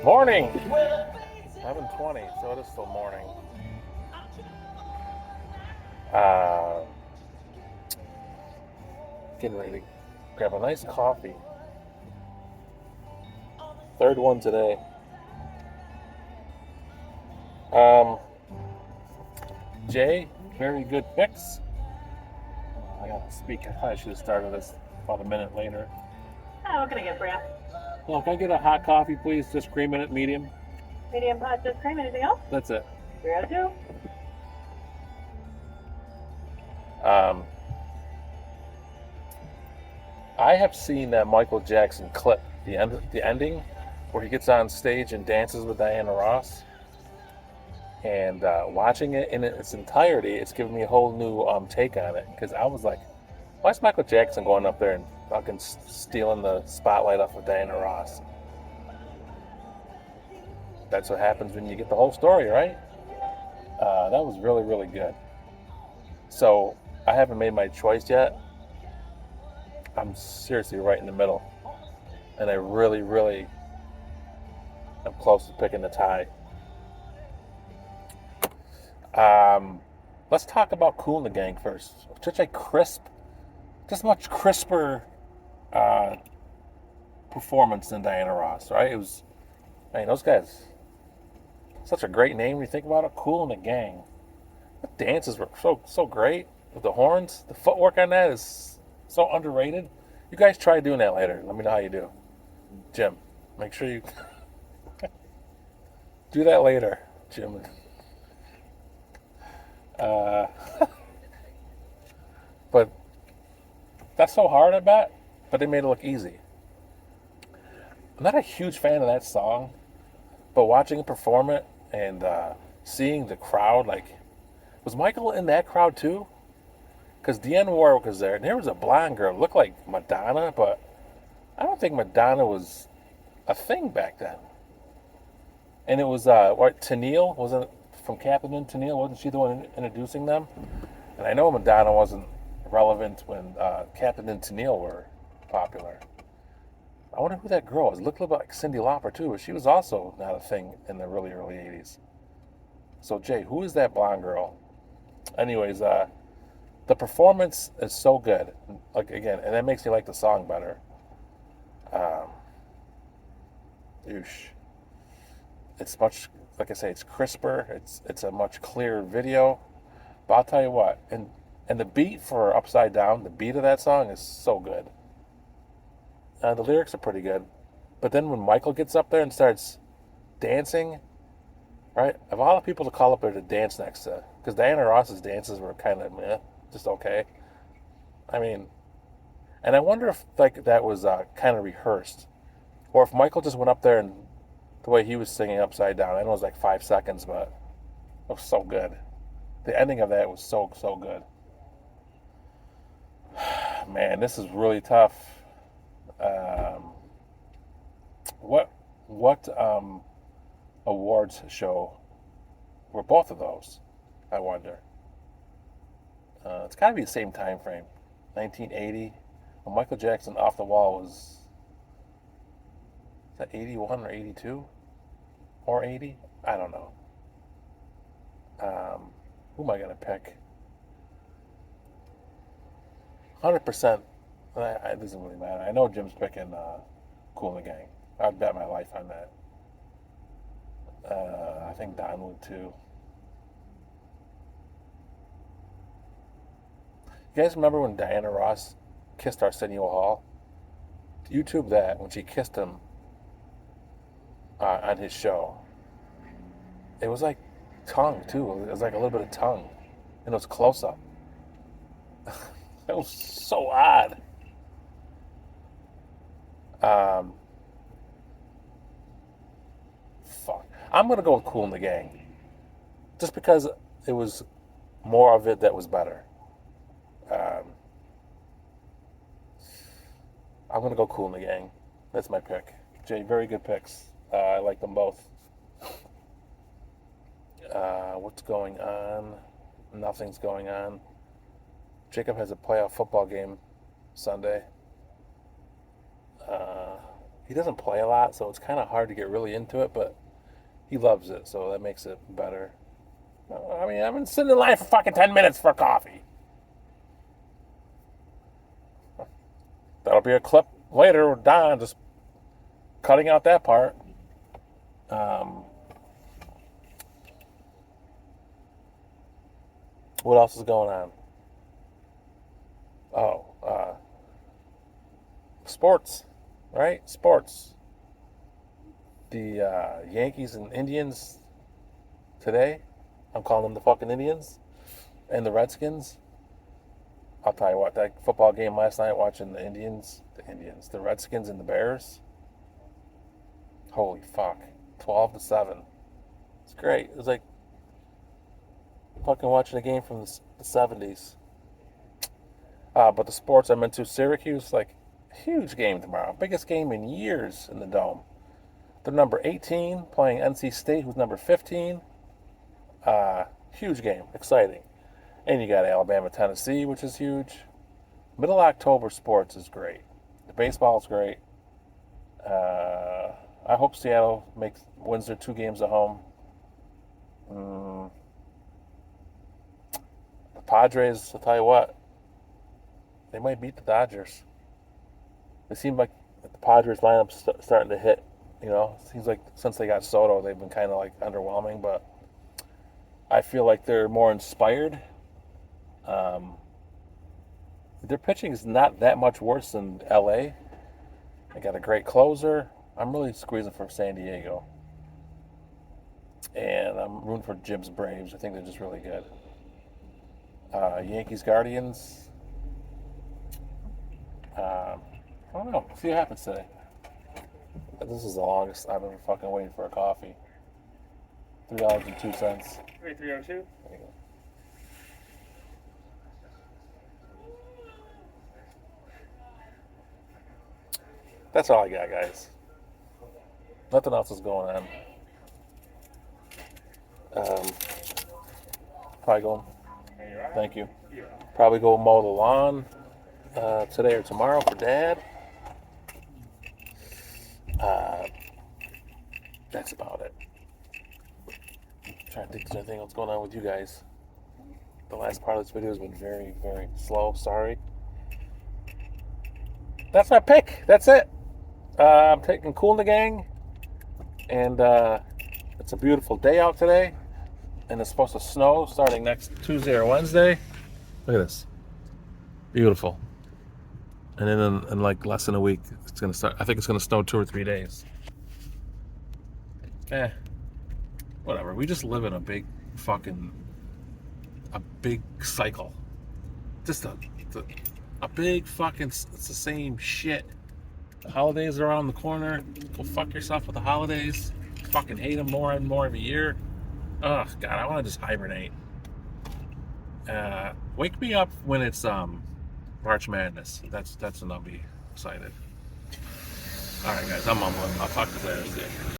Morning! 11:20, so it is still morning. Uh, Getting ready to grab a nice coffee. Third one today. Um, Jay, very good picks. I gotta speak. I probably should have started this about a minute later. Oh, what can I get for you? Well, can I get a hot coffee, please? Just cream in it, medium. Medium hot, just cream. Anything else? That's it. 302. Um, I have seen that Michael Jackson clip, the ending, where he gets on stage and dances with Diana Ross. And watching it in its entirety, it's given me a whole new take on it. Because I was like, why is Michael Jackson going up there and fucking stealing the spotlight off of Diana Ross? That's what happens when you get the whole story, right? That was really, really good. So I haven't made my choice yet. I'm seriously right in the middle. And I really, really am close to picking the tie. Let's talk about Kool and the Gang first. Such a crisp, just much crisper uh, performance than Diana Ross, right? It was, man, those guys, such a great name when you think about it. Kool and the Gang. The dances were so great with the horns. The footwork on that is so underrated. You guys try doing that later. Let me know how you do. Jim, make sure you do that later, Jim. Uh, but that's so hard, I bet. But they made it look easy. I'm not a huge fan of that song, but watching him perform it and seeing the crowd, like, was Michael in that crowd too? Because Dionne Warwick was there, and there was a blonde girl, looked like Madonna, but I don't think Madonna was a thing back then. And it was what, Tennille, wasn't from Captain and Tennille? Wasn't she the one introducing them? And I know Madonna wasn't relevant when Captain and Tennille were popular. I wonder who that girl was. It looked a little bit like Cyndi Lauper too, but she was also not a thing in the really early '80s. So Jay, who is that blonde girl? Anyways, the performance is so good. Like again, and that makes me like the song better. Um, Oosh. It's much, like I say, it's crisper. It's a much clearer video. But I'll tell you what, and the beat for Upside Down, the beat of that song is so good. The lyrics are pretty good, but then when Michael gets up there and starts dancing, right? Of all the people to call up there to dance next to, because Diana Ross's dances were kind of meh, just okay. I mean, and I wonder if like that was kind of rehearsed, or if Michael just went up there and the way he was singing Upside Down. I know it was like 5 seconds, but it was so good. The ending of that was so good. Man, this is really tough. Um, what awards show were both of those? I wonder. It's got to be the same time frame, 1980. When Michael Jackson Off the Wall was that 81 or 82 or 80? I don't know. Who am I gonna pick? 100%. It doesn't really matter. I know Jim's picking Kool and the Gang. I'd bet my life on that. I think Don would too. You guys remember when Diana Ross kissed Arsenio Hall? YouTube that when she kissed him on his show. It was like tongue too. It was like a little bit of tongue, and it was close up. It was so odd. Um, Fuck. I'm gonna go with Kool and the Gang, just because it was more of it that was better. Um, I'm gonna go Kool and the Gang. That's my pick. Jay, very good picks. I like them both. What's going on? Nothing's going on. Jacob has a playoff football game Sunday. Uh, he doesn't play a lot, so it's kind of hard to get really into it, but he loves it, so that makes it better. I mean, I've been sitting in line for fucking 10 minutes for coffee. That'll be a clip later with Don just cutting out that part. What else is going on? Oh, sports, right? Sports. The Yankees and Indians today. I'm calling them the fucking Indians. And the Redskins. I'll tell you what, that football game last night, watching the Redskins and the Bears. Holy fuck. 12-7. It's great. It was like fucking watching a game from the 70s. But the sports I'm into, Syracuse, like, huge game tomorrow. Biggest game in years in the Dome. They're number 18, playing NC State, who's number 15. Huge game. Exciting. And you got Alabama, Tennessee, which is huge. Middle October sports is great. The baseball is great. I hope Seattle wins their 2 games at home. The Padres, I'll tell you what, they might beat the Dodgers. It seems like the Padres lineup's starting to hit. You know, it seems like since they got Soto, they've been kind of like underwhelming, but I feel like they're more inspired. Their pitching is not that much worse than LA. They got a great closer. I'm really squeezing for San Diego. And I'm rooting for Jim's Braves. I think they're just really good. Yankees, Guardians. I don't know. See what happens today. This is the longest I've ever fucking waited for a coffee. $3.02. Wait, 302? That's all I got, guys. Nothing else is going on. Probably go. Thank you. Probably go mow the lawn today or tomorrow for Dad. That's about it. Trying to think if there's anything else going on with you guys. The last part of this video has been very, very slow. Sorry. That's my pick. That's it. I'm taking Kool in the Gang. And it's a beautiful day out today. And it's supposed to snow starting next Tuesday or Wednesday. Look at this. Beautiful. And then in like less than a week, it's going to start. I think it's going to snow 2 or 3 days. Whatever. We just live in a big cycle. Just a big fucking, it's the same shit. The holidays are around the corner. Go fuck yourself with the holidays. Fucking hate them more and more every year. Ugh, God, I want to just hibernate. Wake me up when it's March Madness. That's when I'll be excited. All right, guys, I'm mumbling. I'll talk to you later. See ya.